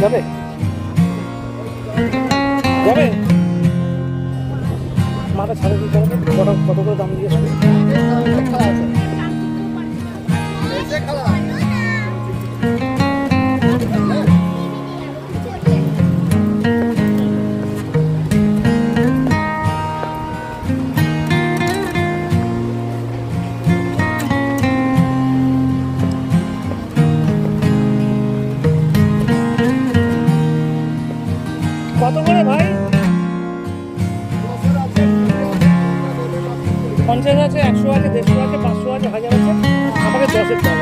যাবে যাবে মাথা ছাড়ে দিতে হবে কত করে দাম জিজ্ঞেস করি কত করে ভাই 50 আছে 100 আছে 150 আছে 500 আছে 1000 আছে আমাকে 10-এর দাম